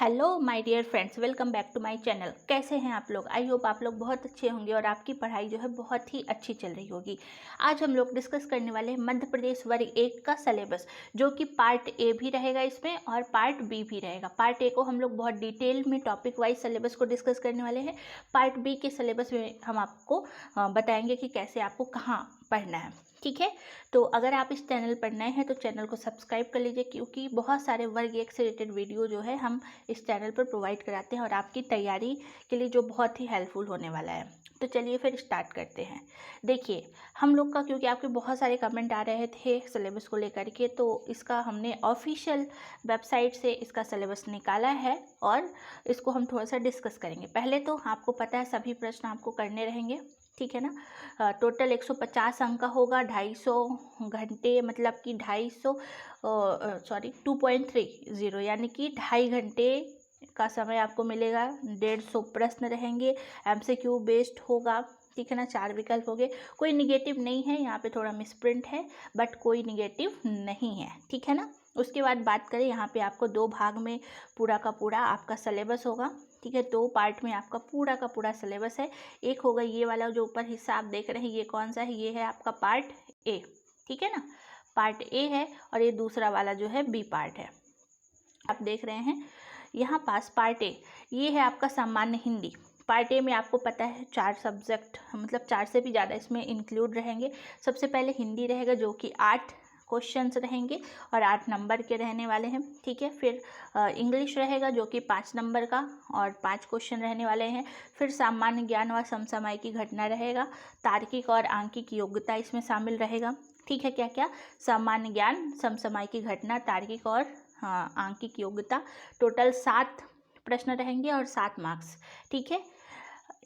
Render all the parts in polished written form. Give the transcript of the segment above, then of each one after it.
Hello my dear friends, welcome back to my channel. कैसे हैं आप लोग? आई होप आप लोग बहुत अच्छे होंगे और आपकी पढ़ाई जो है बहुत ही अच्छी चल रही होगी। आज हम लोग डिस्कस करने वाले हैं मध्य प्रदेश वर्ग 1 का सिलेबस, जो कि पार्ट ए भी रहेगा इसमें और पार्ट बी भी रहेगा। पार्ट ए को हम लोग बहुत डिटेल में टॉपिक वाइज सिलेबस को डिस्कस करने वाले हैं। पार्ट बी के सिलेबस में हम आपको बताएंगे कि कैसे आपको कहाँ पढ़ना है। ठीक है, तो अगर आप इस चैनल पर नए हैं तो चैनल को सब्सक्राइब कर लीजिए, क्योंकि बहुत सारे वर्ग 1 से रिलेटेड वीडियो जो है हम इस चैनल पर प्रोवाइड कराते हैं और आपकी तैयारी के लिए जो बहुत ही हेल्पफुल होने वाला है। तो चलिए फिर स्टार्ट करते हैं। देखिए, हम लोग का क्योंकि आपके बहुत सारे कमेंट आ रहे थे सिलेबस को लेकर के, तो इसका हमने ऑफिशियल वेबसाइट से इसका सिलेबस निकाला है और इसको हम थोड़ा सा डिस्कस करेंगे। पहले तो आपको पता है सभी प्रश्न आपको करने रहेंगे, ठीक है ना। टोटल 150 अंक का होगा, 250 घंटे, मतलब कि 2.30 यानी कि 2.5 घंटे का समय आपको मिलेगा। 150 प्रश्न रहेंगे, एमसीक्यू बेस्ड होगा, ठीक है ना। 4 विकल्प हो गए, कोई निगेटिव नहीं है, यहाँ पे थोड़ा मिसप्रिंट है बट कोई निगेटिव नहीं है, ठीक है ना। उसके बाद बात करें, यहाँ पे आपको 2 भाग में पूरा का पूरा आपका सिलेबस होगा, ठीक है। 2 पार्ट में आपका पूरा का पूरा सिलेबस है। एक होगा ये वाला जो ऊपर हिस्सा आप देख रहे हैं, ये कौन सा है? ये है आपका पार्ट ए, ठीक है ना। पार्ट ए है और ये दूसरा वाला जो है बी पार्ट है, आप देख रहे हैं यहाँ पास। पार्ट ए ये है आपका सामान्य हिंदी। पार्ट ए में आपको पता है 4 सब्जेक्ट, मतलब 4 से भी ज़्यादा इसमें इंक्लूड रहेंगे। सबसे पहले हिंदी रहेगा, जो कि 8 क्वेश्चंस रहेंगे और 8 नंबर के रहने वाले हैं, ठीक है। फिर इंग्लिश रहेगा, जो कि 5 नंबर का और 5 क्वेश्चन रहने वाले हैं। फिर सामान्य ज्ञान व समसामयिक घटना रहेगा। तार्किक और आंकिक योग्यता इसमें शामिल रहेगा, ठीक है। क्या क्या? सामान्य ज्ञान, समसामयिक घटना, तार्किक और आंकिक योग्यता। टोटल 7 प्रश्न रहेंगे और 7 मार्क्स, ठीक है।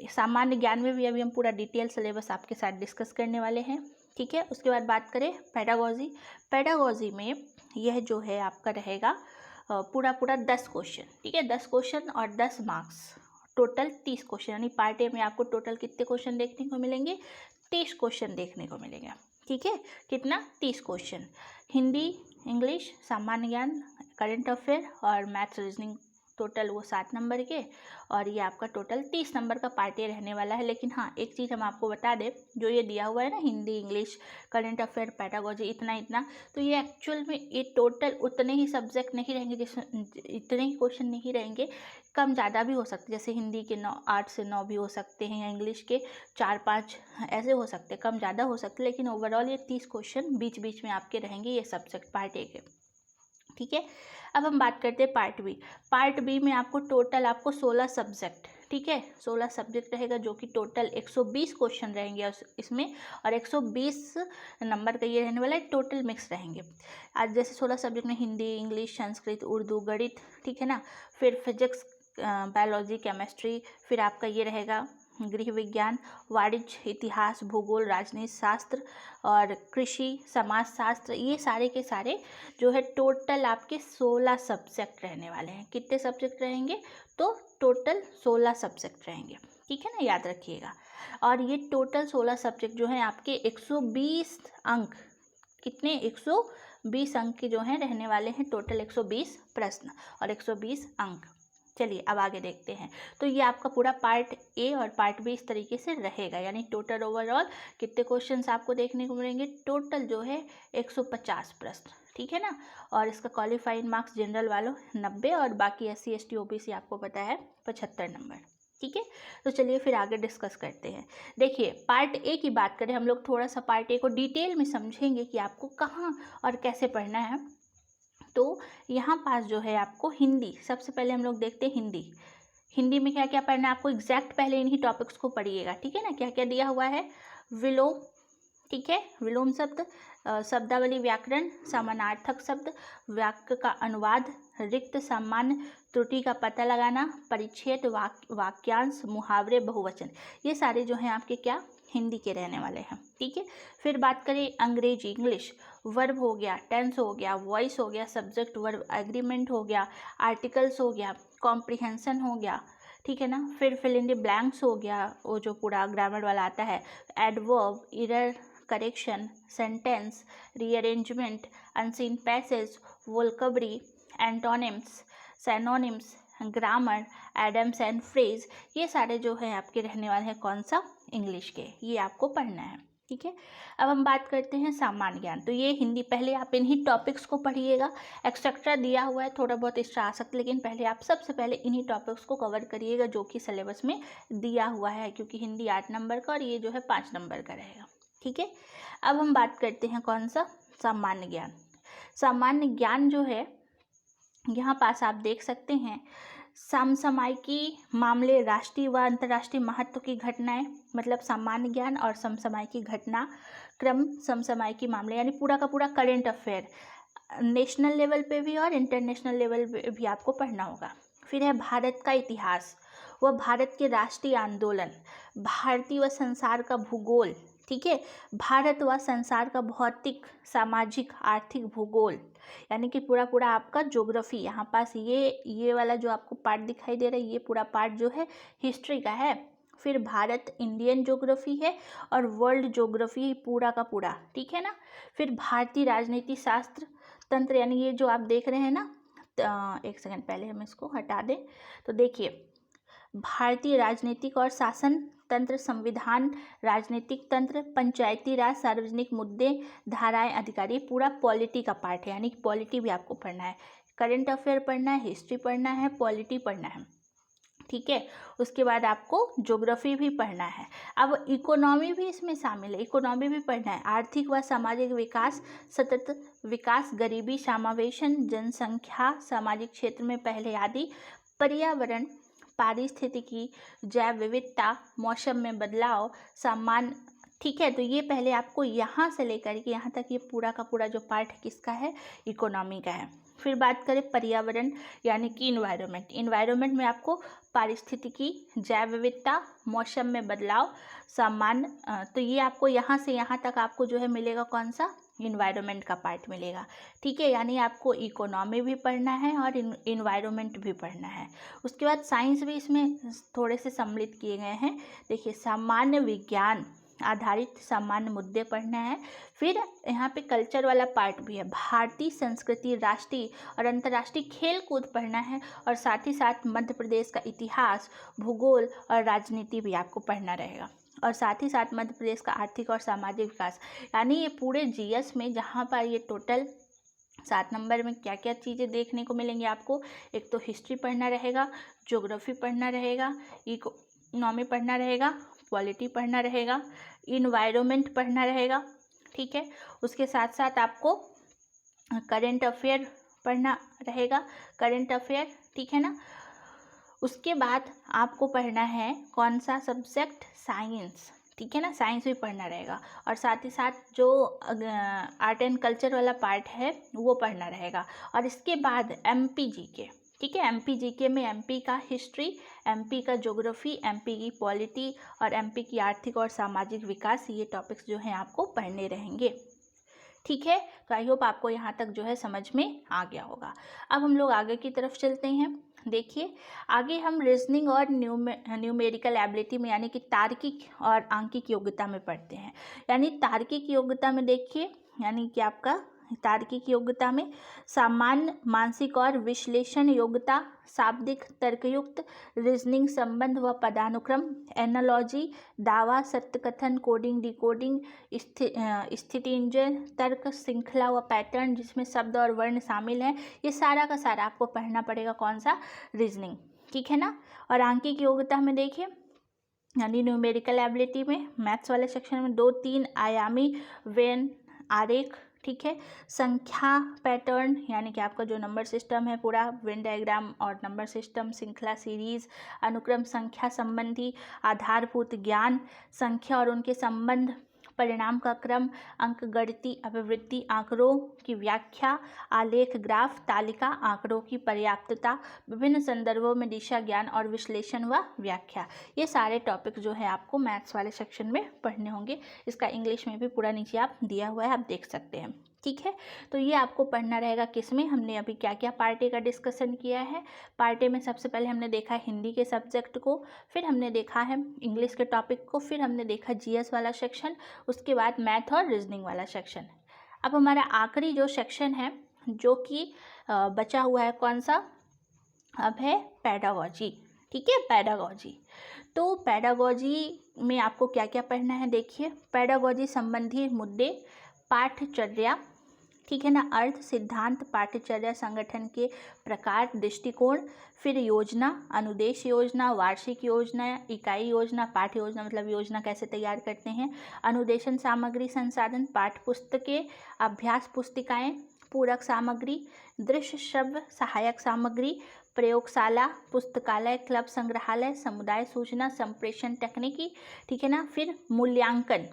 सामान्य ज्ञान में भी अभी हम पूरा डिटेल सिलेबस आपके साथ डिस्कस करने वाले हैं, ठीक है। उसके बाद बात करें पेडागोजी। पेडागोजी में यह जो है आपका रहेगा पूरा पूरा 10 क्वेश्चन, ठीक है। 10 क्वेश्चन और 10 मार्क्स, टोटल 30 क्वेश्चन। यानी पार्ट ए में आपको टोटल कितने क्वेश्चन देखने को मिलेंगे? 30 क्वेश्चन देखने को मिलेंगे, ठीक है। कितना? 30 क्वेश्चन। हिंदी, इंग्लिश, सामान्य ज्ञान, करंट अफेयर और मैथ्स रीजनिंग, टोटल वो 7 नंबर के, और ये आपका टोटल 30 नंबर का पार्ट ए रहने वाला है। लेकिन हाँ, एक चीज़ हम आपको बता दें, जो ये दिया हुआ है ना, Hindi, English, current affair, pedagogy, इतना इतना, तो ये एक्चुअल में ये टोटल उतने ही सब्जेक्ट नहीं रहेंगे, जिसमें इतने ही क्वेश्चन नहीं रहेंगे, कम ज़्यादा भी हो सकते। जैसे हिंदी के 8 से 9 भी हो सकते हैं, या इंग्लिश के 4-5 ऐसे हो सकते हैं, कम ज़्यादा हो सकते हैं। लेकिन ओवरऑल ये 30 क्वेश्चन बीच बीच में आपके रहेंगे, ये सब्जेक्ट पार्ट ए के, ठीक है। अब हम बात करते हैं पार्ट बी। पार्ट बी में आपको टोटल 16 सब्जेक्ट, ठीक है, 16 सब्जेक्ट रहेगा, जो कि टोटल 120 क्वेश्चन रहेंगे इसमें, और 120 नंबर का ये रहने वाला है। टोटल मिक्स रहेंगे। आज जैसे 16 सब्जेक्ट में हिंदी, इंग्लिश, संस्कृत, उर्दू, गणित, ठीक है ना। फिर फिजिक्स, बायोलॉजी, केमिस्ट्री, फिर आपका ये रहेगा गृह विज्ञान, वाणिज्य, इतिहास, भूगोल, राजनीति शास्त्र और कृषि, समाज शास्त्र, ये सारे के सारे जो है टोटल आपके 16 सब्जेक्ट रहने वाले हैं। कितने सब्जेक्ट रहेंगे? तो टोटल 16 सब्जेक्ट रहेंगे, ठीक है ना, याद रखिएगा। और ये टोटल 16 सब्जेक्ट जो हैं आपके 120 अंक, कितने? 120 अंक के जो हैं रहने वाले हैं। टोटल 120 प्रश्न और 120 अंक। चलिए अब आगे देखते हैं। तो ये आपका पूरा पार्ट ए और पार्ट बी इस तरीके से रहेगा। यानी टोटल ओवरऑल कितने क्वेश्चंस आपको देखने को मिलेंगे? टोटल जो है 150 प्रश्न, ठीक है ना। और इसका क्वालिफाइंग मार्क्स जनरल वालों 90 और बाकी SC ST OBC आपको पता है 75 नंबर, ठीक है। तो चलिए फिर आगे डिस्कस करते हैं। देखिए, पार्ट ए की बात करें हम लोग, थोड़ा सा पार्ट ए को डिटेल में समझेंगे कि आपको कहाँ और कैसे पढ़ना है। तो यहाँ पास जो है आपको हिंदी, सबसे पहले हम लोग देखते हैं हिंदी। हिंदी में क्या क्या पढ़ना है आपको? एग्जैक्ट पहले इन्हीं टॉपिक्स को पढ़िएगा, ठीक है ना। क्या क्या दिया हुआ है? विलोम, ठीक है, विलोम शब्द, शब्दावली, व्याकरण, समानार्थक शब्द, वाक्य का अनुवाद, रिक्त, सामान्य, त्रुटि का पता लगाना, परिच्छेद, वाक्यांश, मुहावरे, बहुवचन, ये सारे जो हैं आपके क्या? हिंदी के रहने वाले हैं, ठीक है। फिर बात करें अंग्रेजी, इंग्लिश, वर्ब हो गया, टेंस हो गया, वॉइस हो गया, सब्जेक्ट वर्ब एग्रीमेंट हो गया, आर्टिकल्स हो गया, कॉम्प्रिहेंशन हो गया, ठीक है ना। फिर फिल इन द ब्लैंक्स हो गया, वो जो पूरा ग्रामर वाला आता है, adverb, error correction, sentence, rearrangement, unseen passage, vocabulary, antonyms, synonyms, grammar, idioms and phrase, ये सारे जो है आपके रहने वाले हैं कौन सा, इंग्लिश के, ये आपको पढ़ना है। ठीक है, अब हम बात करते हैं सामान्य ज्ञान। तो ये हिंदी, पहले आप इन्हीं टॉपिक्स को पढ़िएगा, एक्सेट्रा दिया हुआ है, थोड़ा बहुत एक्स्ट्रा आ सकता है, लेकिन पहले आप सबसे पहले इन्हीं टॉपिक्स को कवर करिएगा जो कि सिलेबस में दिया हुआ है, क्योंकि हिंदी 8 नंबर का और ये जो है 5 नंबर का रहेगा। ठीक है, अब हम बात करते हैं कौन सा, सामान्य ज्ञान। सामान्य ज्ञान जो है यहाँ पास आप देख सकते हैं, समसामयिकी मामले, राष्ट्रीय व अंतर्राष्ट्रीय महत्व की घटनाएं, मतलब सामान्य ज्ञान और समसामयिकी घटना क्रम, समसामयिकी मामले यानी पूरा का पूरा करेंट अफेयर, नेशनल लेवल पे भी और इंटरनेशनल लेवल पे भी आपको पढ़ना होगा। फिर है भारत का इतिहास व भारत के राष्ट्रीय आंदोलन, भारतीय व संसार का भूगोल। ठीक है, भारत व संसार का भौतिक, सामाजिक, आर्थिक भूगोल, यानी कि पूरा पूरा आपका ज्योग्राफी। यहाँ पास ये वाला जो आपको पार्ट दिखाई दे रहा है, ये पूरा पार्ट जो है हिस्ट्री का है। फिर भारत इंडियन ज्योग्राफी है और वर्ल्ड ज्योग्राफी पूरा का पूरा। ठीक है ना। फिर भारतीय राजनीति शास्त्र तंत्र, यानी ये जो आप देख रहे हैं ना, एक सेकंड पहले हम इसको हटा दें। तो देखिए, भारतीय राजनीतिक और शासन तंत्र, संविधान, राजनीतिक तंत्र, पंचायती राज, सार्वजनिक मुद्दे, धाराएं, अधिकारी, पूरा पॉलिटी का पार्ट है, यानी कि पॉलिटी भी आपको पढ़ना है, करंट अफेयर पढ़ना है, हिस्ट्री पढ़ना है, पॉलिटी पढ़ना है। ठीक है, उसके बाद आपको ज्योग्राफी भी पढ़ना है। अब इकोनॉमी भी इसमें शामिल है, इकोनॉमी भी पढ़ना है, आर्थिक व सामाजिक विकास, सतत विकास, गरीबी समावेशन, जनसंख्या, सामाजिक क्षेत्र में पहले आदि, पर्यावरण, पारिस्थितिकी, जैव विविधता, मौसम में बदलाव, सामान्य। ठीक है, तो ये पहले आपको यहाँ से लेकर के यहाँ तक ये पूरा का पूरा जो पार्ट किसका है, इकोनॉमी का है। फिर बात करें पर्यावरण यानी कि इन्वायरमेंट, इन्वायरमेंट में आपको पारिस्थितिकी, जैव विविधता, मौसम में बदलाव, सामान्य, तो ये आपको यहाँ से यहाँ तक आपको जो है मिलेगा कौन सा, इन्वायरमेंट का पार्ट मिलेगा। ठीक है, यानी आपको इकोनॉमी भी पढ़ना है और इन्वायरमेंट भी पढ़ना है। उसके बाद साइंस भी इसमें थोड़े से सम्मिलित किए गए हैं। देखिए, सामान्य विज्ञान आधारित सामान्य मुद्दे पढ़ना है। फिर यहाँ पे कल्चर वाला पार्ट भी है, भारतीय संस्कृति, राष्ट्रीय और अंतर्राष्ट्रीय खेल कूद पढ़ना है, और साथ ही साथ मध्य प्रदेश का इतिहास, भूगोल और राजनीति भी आपको पढ़ना रहेगा, और साथ ही साथ मध्य प्रदेश का आर्थिक और सामाजिक विकास। यानी ये पूरे जीएस में जहाँ पर ये टोटल 7 नंबर में क्या क्या चीज़ें देखने को मिलेंगी आपको, एक तो हिस्ट्री पढ़ना रहेगा, ज्योग्राफी पढ़ना रहेगा, इकोनॉमी पढ़ना रहेगा, पॉलिटी पढ़ना रहेगा, इन्वायरमेंट पढ़ना रहेगा। ठीक है, उसके साथ साथ आपको करेंट अफेयर पढ़ना रहेगा, करेंट अफेयर। ठीक है ना। उसके बाद आपको पढ़ना है कौन सा सब्जेक्ट, साइंस। ठीक है ना, साइंस भी पढ़ना रहेगा, और साथ ही साथ जो आर्ट एंड कल्चर वाला पार्ट है वो पढ़ना रहेगा। और इसके बाद एमपी जीके। ठीक है, एमपी जीके में एमपी का हिस्ट्री, एमपी का ज्योग्राफी, एमपी की पॉलिटी और एमपी की आर्थिक और सामाजिक विकास, ये टॉपिक्स जो हैं आपको पढ़ने रहेंगे। ठीक है, तो आई होप आपको यहाँ तक जो है समझ में आ गया होगा। अब हम लोग आगे की तरफ चलते हैं। देखिए, आगे हम रीजनिंग और न्यूमेरिकल एबिलिटी में, यानी कि तार्किक और आंकिक योग्यता में पढ़ते हैं। यानी तार्किक योग्यता में देखिए, यानी कि आपका तार्किक योग्यता में सामान्य, मानसिक और विश्लेषण योग्यता, शाब्दिक, तर्कयुक्त, रीजनिंग, संबंध व पदानुक्रम, एनालॉजी, दावा, सत्यकथन, कोडिंग, डिकोडिंग, स्थितिंजन, तर्क, श्रृंखला व पैटर्न, जिसमें शब्द और वर्ण शामिल हैं, ये सारा का सारा आपको पढ़ना पड़ेगा कौन सा, रीजनिंग। ठीक है ना। और आंकिक योग्यता में देखिए, यानी न्यूमेरिकल एबिलिटी में मैथ्स वाले सेक्शन में 2-3 आयामी वेन आरेख। ठीक है, संख्या पैटर्न, यानी कि आपका जो नंबर सिस्टम है पूरा, वेन डायग्राम और नंबर सिस्टम, श्रृंखला सीरीज, अनुक्रम, संख्या संबंधी आधारभूत ज्ञान, संख्या और उनके संबंध, परिणाम का क्रम, अंकगणिती अभिवृद्धि, आंकड़ों की व्याख्या, आलेख, ग्राफ, तालिका, आंकड़ों की पर्याप्तता, विभिन्न संदर्भों में दिशा ज्ञान और विश्लेषण व व्याख्या, ये सारे टॉपिक जो है आपको मैथ्स वाले सेक्शन में पढ़ने होंगे। इसका इंग्लिश में भी पूरा नीचे आप दिया हुआ है, आप देख सकते हैं। ठीक है, तो ये आपको पढ़ना रहेगा किसमें, हमने अभी क्या क्या पार्ट ए का डिस्कशन किया है। पार्ट ए में सबसे पहले हमने देखा हिंदी के सब्जेक्ट को, फिर हमने देखा है इंग्लिश के टॉपिक को, फिर हमने देखा जीएस वाला सेक्शन, उसके बाद मैथ और रीजनिंग वाला सेक्शन। अब हमारा आखिरी जो सेक्शन है जो कि बचा हुआ है कौन सा, अब है पैडागॉजी। ठीक है, पैडागॉजी। तो पैडागॉजी में आपको क्या क्या पढ़ना है, देखिए। पैडागॉजी संबंधी मुद्दे, पाठचर्या, ठीक है ना, अर्थ, सिद्धांत, पाठचर्या, संगठन के प्रकार, दृष्टिकोण, फिर योजना, अनुदेश योजना, वार्षिक योजना, इकाई योजना, पाठ्य योजना मतलब योजना कैसे तैयार करते हैं, अनुदेशन सामग्री संसाधन, पाठ्य पुस्तकें, अभ्यास पुस्तिकाएं, पूरक सामग्री, दृश्य श्रव्य सहायक सामग्री, प्रयोगशाला, पुस्तकालय, क्लब, संग्रहालय, समुदाय सूचना, संप्रेषण तकनीकी, ठीक है ना। फिर मूल्यांकन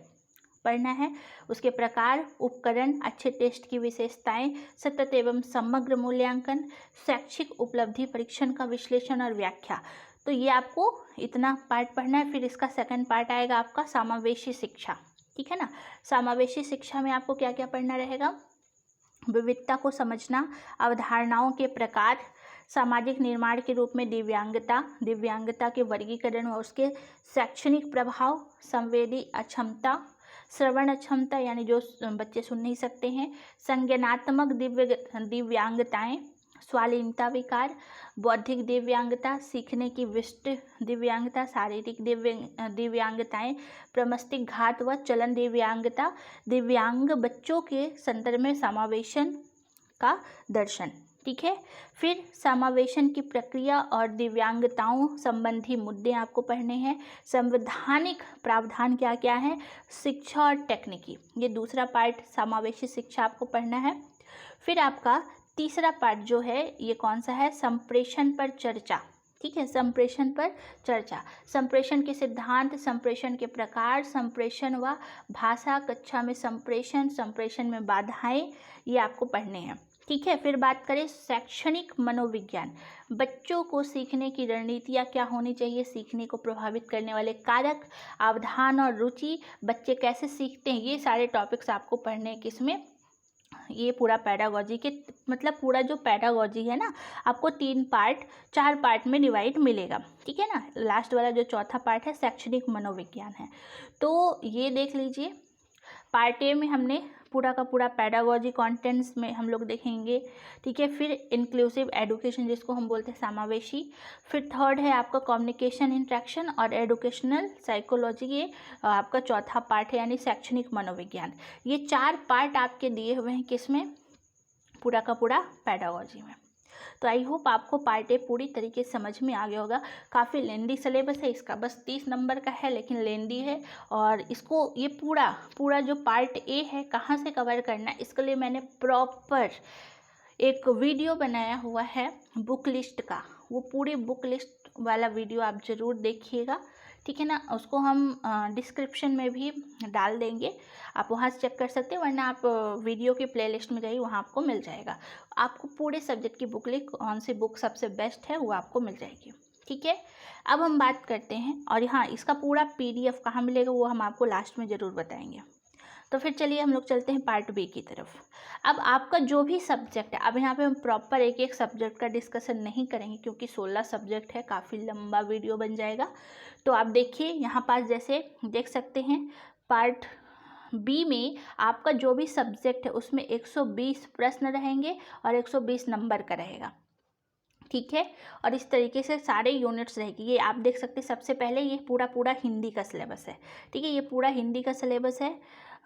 पढ़ना है, उसके प्रकार, उपकरण, अच्छे टेस्ट की विशेषताएं, सतत एवं समग्र मूल्यांकन, शैक्षिक उपलब्धि परीक्षण का विश्लेषण और व्याख्या। तो ये आपको इतना पार्ट पढ़ना है। फिर इसका सेकंड पार्ट आएगा आपका समावेशी शिक्षा, ठीक है ना। समावेशी शिक्षा में आपको क्या क्या पढ़ना रहेगा, विविधता को समझना, अवधारणाओं के प्रकार, सामाजिक निर्माण के रूप में दिव्यांगता, दिव्यांगता के वर्गीकरण और उसके शैक्षणिक प्रभाव, संवेदी अक्षमता, श्रवण अक्षमता यानी जो बच्चे सुन नहीं सकते हैं, संज्ञानात्मक दिव्यांगताएं, स्वालीनता विकार, बौद्धिक दिव्यांगता, सीखने की विशिष्ट दिव्यांगता, शारीरिक दिव्यांगताएं, प्रमस्तिष्क घात व चलन दिव्यांगता, दिव्यांग बच्चों के संदर्भ में समावेशन का दर्शन, ठीक है। फिर समावेशन की प्रक्रिया और दिव्यांगताओं संबंधी मुद्दे आपको पढ़ने हैं। संवैधानिक प्रावधान क्या क्या है, शिक्षा और तकनीकी, ये दूसरा पार्ट समावेशी शिक्षा आपको पढ़ना है। फिर आपका तीसरा पार्ट जो है ये कौन सा है, संप्रेषण पर चर्चा, ठीक है। संप्रेषण पर चर्चा, संप्रेषण के सिद्धांत, संप्रेषण के प्रकार, संप्रेषण व भाषा, कक्षा में संप्रेषण, संप्रेषण में बाधाएं, ये आपको पढ़ने हैं, ठीक है। फिर बात करें शैक्षणिक मनोविज्ञान, बच्चों को सीखने की रणनीतियाँ क्या होनी चाहिए, सीखने को प्रभावित करने वाले कारक, अवधान और रुचि, बच्चे कैसे सीखते हैं, ये सारे टॉपिक्स आपको पढ़ने हैं किसमें, ये पूरा पैडागॉजी के मतलब पूरा जो पैडागॉजी है ना आपको 4 पार्ट में डिवाइड मिलेगा, ठीक है ना। लास्ट वाला जो चौथा पार्ट है शैक्षणिक मनोविज्ञान है। तो ये देख लीजिए, पार्ट ए में हमने पूरा का पूरा पैडागॉजी कंटेंट्स में हम लोग देखेंगे, ठीक है। फिर इंक्लूसिव एडुकेशन जिसको हम बोलते हैं समावेशी। फिर थर्ड है आपका कम्युनिकेशन इंट्रैक्शन और एडुकेशनल साइकोलॉजी, ये आपका चौथा पार्ट है यानी शैक्षणिक मनोविज्ञान। ये 4 पार्ट आपके दिए हुए हैं किसमें, पूरा का पूरा पैडागॉजी में। तो आई होप आपको पार्ट ए पूरी तरीके से समझ में आ गया होगा। काफ़ी लेंदी सिलेबस है इसका, बस 30 नंबर का है लेकिन लेंदी है। और इसको ये पूरा जो पार्ट ए है कहाँ से कवर करना है, इसके लिए मैंने प्रॉपर एक वीडियो बनाया हुआ है बुक लिस्ट का। वो पूरी बुक लिस्ट वाला वीडियो आप ज़रूर देखिएगा, ठीक है ना। उसको हम डिस्क्रिप्शन में भी डाल देंगे, आप वहाँ से चेक कर सकते हैं, वरना आप वीडियो की प्लेलिस्ट में जाइए, वहाँ आपको मिल जाएगा। आपको पूरे सब्जेक्ट की बुक लिस्ट कौन सी बुक सबसे बेस्ट है वो आपको मिल जाएगी, ठीक है। अब हम बात करते हैं, और हाँ इसका पूरा PDF कहाँ मिलेगा वो हम आपको लास्ट में ज़रूर बताएंगे। तो फिर चलिए हम लोग चलते हैं पार्ट बी की तरफ। अब आपका जो भी सब्जेक्ट है, अब यहाँ पे हम प्रॉपर एक एक सब्जेक्ट का डिस्कशन नहीं करेंगे क्योंकि 16 सब्जेक्ट है, काफ़ी लंबा वीडियो बन जाएगा। तो आप देखिए यहाँ पास जैसे देख सकते हैं पार्ट बी में आपका जो भी सब्जेक्ट है उसमें 120 प्रश्न रहेंगे और 120 नंबर का रहेगा, ठीक है। और इस तरीके से सारे यूनिट्स रहेगी। ये आप देख सकते हैं सबसे पहले ये पूरा हिंदी का सिलेबस है, ठीक है। ये पूरा हिंदी का सिलेबस है,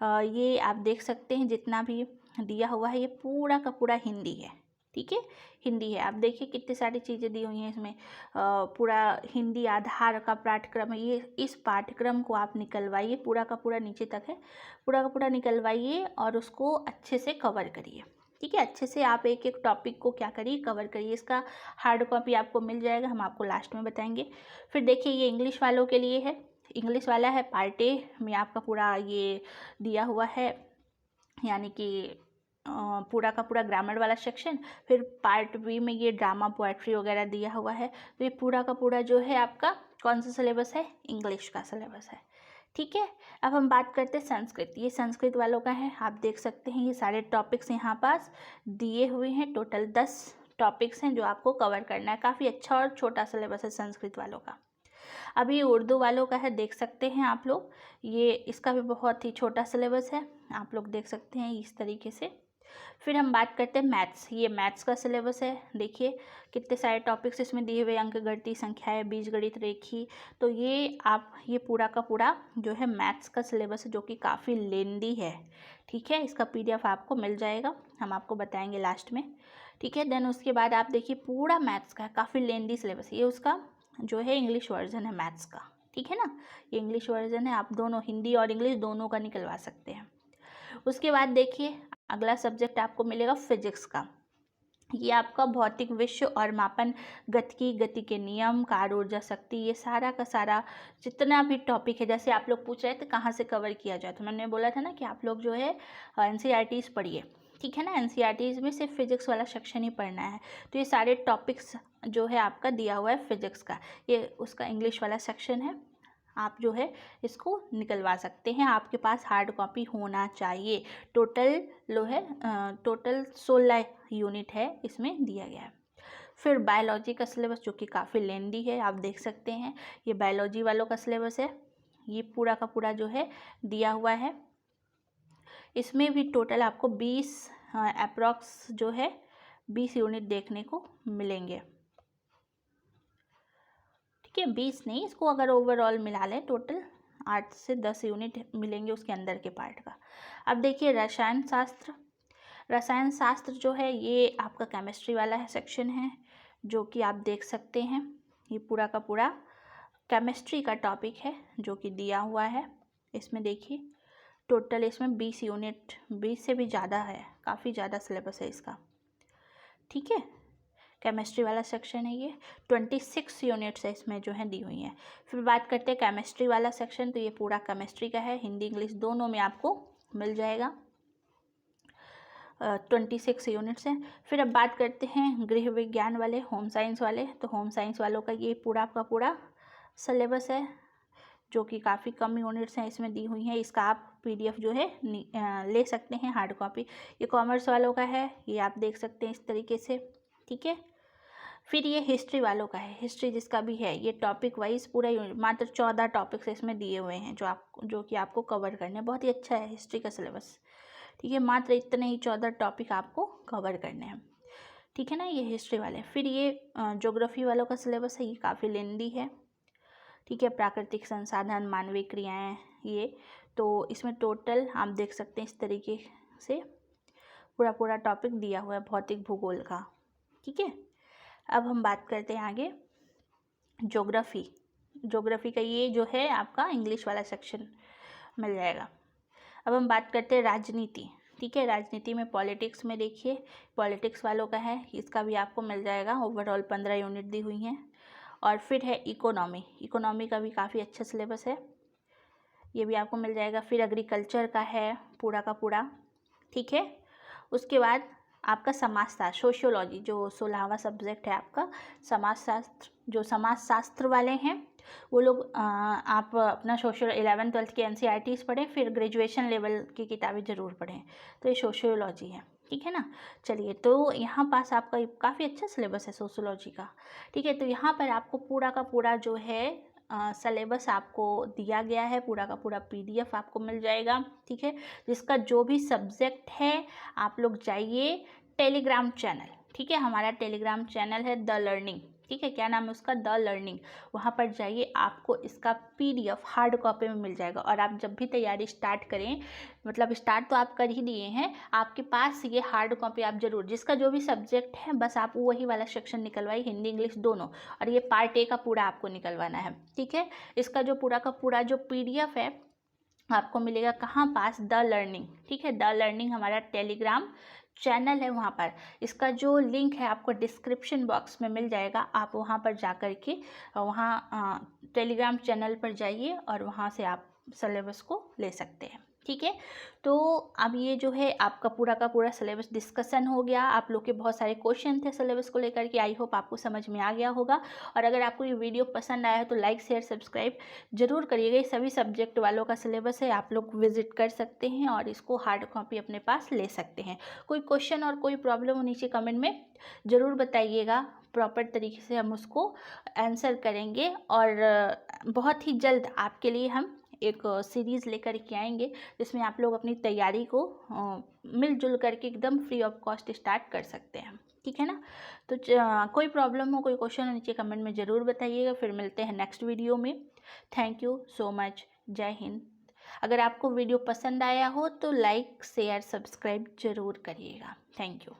ये आप देख सकते हैं जितना भी दिया हुआ है ये पूरा का पूरा हिंदी है, ठीक है। हिंदी है, आप देखिए कितनी सारी चीज़ें दी हुई हैं इसमें। पूरा हिंदी आधार का पाठ्यक्रम है ये, इस पाठ्यक्रम को आप निकलवाइए, पूरा का पूरा नीचे तक है, पूरा का पूरा निकलवाइए और उसको अच्छे से कवर करिए, ठीक है। अच्छे से आप एक एक टॉपिक को क्या करिए, कवर करिए। इसका हार्ड कॉपी आपको मिल जाएगा, हम आपको लास्ट में बताएंगे। फिर देखिए ये इंग्लिश वालों के लिए है, इंग्लिश वाला है पार्ट ए में आपका पूरा ये दिया हुआ है, यानी कि पूरा का पूरा ग्रामर वाला सेक्शन। फिर पार्ट बी में ये ड्रामा पोएट्री वगैरह दिया हुआ है। तो ये पूरा का पूरा जो है आपका कौन सा सिलेबस है, इंग्लिश का सिलेबस है, ठीक है। अब हम बात करते हैं संस्कृत, ये संस्कृत वालों का है। आप देख सकते हैं ये सारे टॉपिक्स यहाँ पास दिए हुए हैं, टोटल 10 टॉपिक्स हैं जो आपको कवर करना है। काफ़ी अच्छा और छोटा सिलेबस है संस्कृत वालों का। अभी उर्दू वालों का है, देख सकते हैं आप लोग, ये इसका भी बहुत ही छोटा सिलेबस है, आप लोग देख सकते हैं इस तरीके से। फिर हम बात करते हैं मैथ्स। ये मैथ्स का सिलेबस है। देखिए कितने सारे टॉपिक्स इसमें दिए हुए, अंक गणित, संख्याएं, बीजगणित, रेखी। तो ये पूरा का पूरा जो है मैथ्स का सिलेबस है, जो कि काफ़ी लेंदी है। ठीक है, इसका PDF आपको मिल जाएगा, हम आपको बताएंगे लास्ट में। ठीक है, देन उसके बाद आप देखिए पूरा मैथ्स का है, काफ़ी लेंदी सिलेबस। ये उसका जो है इंग्लिश वर्जन है मैथ्स का। ठीक है ना, ये इंग्लिश वर्जन है, आप दोनों हिंदी और इंग्लिश दोनों का निकलवा सकते हैं। उसके बाद देखिए अगला सब्जेक्ट आपको मिलेगा फिजिक्स का। ये आपका भौतिक विश्व और मापन, गति के नियम, कार्य, ऊर्जा, शक्ति, ये सारा का सारा जितना भी टॉपिक है। जैसे आप लोग पूछ रहे थे कहाँ से कवर किया जाए, तो मैंने बोला था ना कि आप लोग जो है NCERTs पढ़िए। ठीक है ना, NCERTs में सिर्फ फिजिक्स वाला सेक्शन ही पढ़ना है। तो ये सारे टॉपिक्स जो है आपका दिया हुआ है फिजिक्स का, ये उसका इंग्लिश वाला सेक्शन है। आप जो है इसको निकलवा सकते हैं, आपके पास हार्ड कॉपी होना चाहिए। टोटल 16 यूनिट है इसमें दिया गया है। फिर बायोलॉजी का सिलेबस जो कि काफ़ी लेंदी है, आप देख सकते हैं। ये बायोलॉजी वालों का सिलेबस है, ये पूरा का पूरा जो है दिया हुआ है। इसमें भी टोटल आपको 20 अप्रॉक्स जो है 20 यूनिट देखने को मिलेंगे। ठीक है, 20 नहीं, इसको अगर ओवरऑल मिला लें टोटल 8 से 10 यूनिट मिलेंगे उसके अंदर के पार्ट का। अब देखिए रसायन शास्त्र जो है ये आपका केमिस्ट्री वाला है सेक्शन है, जो कि आप देख सकते हैं। ये पूरा का पूरा केमिस्ट्री का टॉपिक है जो कि दिया हुआ है। इसमें देखिए टोटल इसमें 20 यूनिट, 20 से भी ज़्यादा है, काफ़ी ज़्यादा सिलेबस है इसका। ठीक है, केमिस्ट्री वाला सेक्शन है ये, 26 यूनिट्स है इसमें जो है दी हुई हैं। फिर बात करते हैं केमिस्ट्री वाला सेक्शन, तो ये पूरा केमिस्ट्री का है, हिंदी इंग्लिश दोनों में आपको मिल जाएगा। 26 यूनिट्स हैं। फिर अब बात करते हैं गृह विज्ञान वाले, होम साइंस वाले। तो होम साइंस वालों का ये पूरा का पूरा सिलेबस है, जो कि काफ़ी कम यूनिट्स हैं इसमें दी हुई हैं। इसका आप PDF जो है ले सकते हैं हार्ड कॉपी। ये कॉमर्स वालों का है, ये आप देख सकते हैं इस तरीके से। ठीक है, फिर ये हिस्ट्री वालों का है, हिस्ट्री जिसका भी है, ये टॉपिक वाइज पूरा मात्र 14 टॉपिक्स इसमें दिए हुए हैं जो कि आपको कवर करने। बहुत ही अच्छा है हिस्ट्री का सिलेबस। ठीक है, मात्र इतने ही 14 टॉपिक आपको कवर करने हैं। ठीक है ना, ये हिस्ट्री वाले। फिर ये ज्योग्राफी वालों का सिलेबस है, ये काफ़ी लेंदी है। ठीक है, प्राकृतिक संसाधन, मानवीय क्रियाएं, ये तो इसमें टोटल आप देख सकते हैं इस तरीके से पूरा पूरा टॉपिक दिया हुआ है भौतिक भूगोल का। ठीक है, अब हम बात करते हैं आगे ज्योग्राफी का, ये जो है आपका इंग्लिश वाला सेक्शन मिल जाएगा। अब हम बात करते हैं राजनीति। ठीक है, राजनीति में पॉलिटिक्स में देखिए पॉलिटिक्स वालों का है, इसका भी आपको मिल जाएगा। ओवरऑल 15 यूनिट दी हुई हैं। और फिर है इकोनॉमी का भी काफ़ी अच्छा सिलेबस है, ये भी आपको मिल जाएगा। फिर एग्रीकल्चर का है पूरा का पूरा। ठीक है, उसके बाद आपका समाजशास्त्र, सोशियोलॉजी, जो 16वां सब्जेक्ट है आपका समाजशास्त्र। जो समाजशास्त्र वाले हैं वो लोग आप अपना सोशल 11th 12th के NCERTs पढ़ें, फिर ग्रेजुएशन लेवल की किताबें ज़रूर पढ़ें। तो ये सोशियोलॉजी है। ठीक है ना, चलिए, तो यहाँ पास आपका काफ़ी अच्छा सिलेबस है सोशियोलॉजी का। ठीक है, तो यहाँ पर आपको पूरा का पूरा जो है सिलेबस आपको दिया गया है, पूरा का पूरा PDF आपको मिल जाएगा। ठीक है, जिसका जो भी सब्जेक्ट है आप लोग जाइए टेलीग्राम चैनल। ठीक है, हमारा टेलीग्राम चैनल है द लर्निंग। ठीक है, क्या नाम है उसका, द लर्निंग। वहाँ पर जाइए, आपको इसका PDF हार्ड कॉपी में मिल जाएगा। और आप जब भी तैयारी स्टार्ट करें, मतलब स्टार्ट तो आप कर ही दिए हैं, आपके पास ये हार्ड कॉपी आप जरूर, जिसका जो भी सब्जेक्ट है बस आप वही वाला सेक्शन निकलवाइए, हिंदी इंग्लिश दोनों। और ये पार्ट A का पूरा आपको निकलवाना है। ठीक है, इसका जो पूरा का पूरा जो PDF है आपको मिलेगा कहाँ पास, द लर्निंग। ठीक है, द लर्निंग हमारा टेलीग्राम चैनल है, वहाँ पर इसका जो लिंक है आपको डिस्क्रिप्शन बॉक्स में मिल जाएगा। आप वहाँ पर जा कर के वहाँ टेलीग्राम चैनल पर जाइए और वहाँ से आप सिलेबस को ले सकते हैं। ठीक है, तो अब ये जो है आपका पूरा का पूरा सिलेबस डिस्कशन हो गया। आप लोग के बहुत सारे क्वेश्चन थे सिलेबस को लेकर के, आई होप आपको समझ में आ गया होगा। और अगर आपको ये वीडियो पसंद आया है तो लाइक शेयर सब्सक्राइब जरूर करिएगा। ये सभी सब्जेक्ट वालों का सिलेबस है, आप लोग विजिट कर सकते हैं और इसको हार्ड कॉपी अपने पास ले सकते हैं। कोई क्वेश्चन और कोई प्रॉब्लम हो नीचे कमेंट में ज़रूर बताइएगा, प्रॉपर तरीके से हम उसको आंसर करेंगे और बहुत ही जल्द आपके लिए हम एक सीरीज़ लेकर के आएंगे जिसमें आप लोग अपनी तैयारी को मिलजुल करके एकदम फ्री ऑफ कॉस्ट स्टार्ट कर सकते हैं। ठीक है ना। तो कोई प्रॉब्लम हो, कोई क्वेश्चन हो, नीचे कमेंट में ज़रूर बताइएगा। फिर मिलते हैं नेक्स्ट वीडियो में। Thank you so much. जय हिंद। अगर आपको वीडियो पसंद आया हो तो लाइक शेयर सब्सक्राइब ज़रूर करिएगा। Thank you.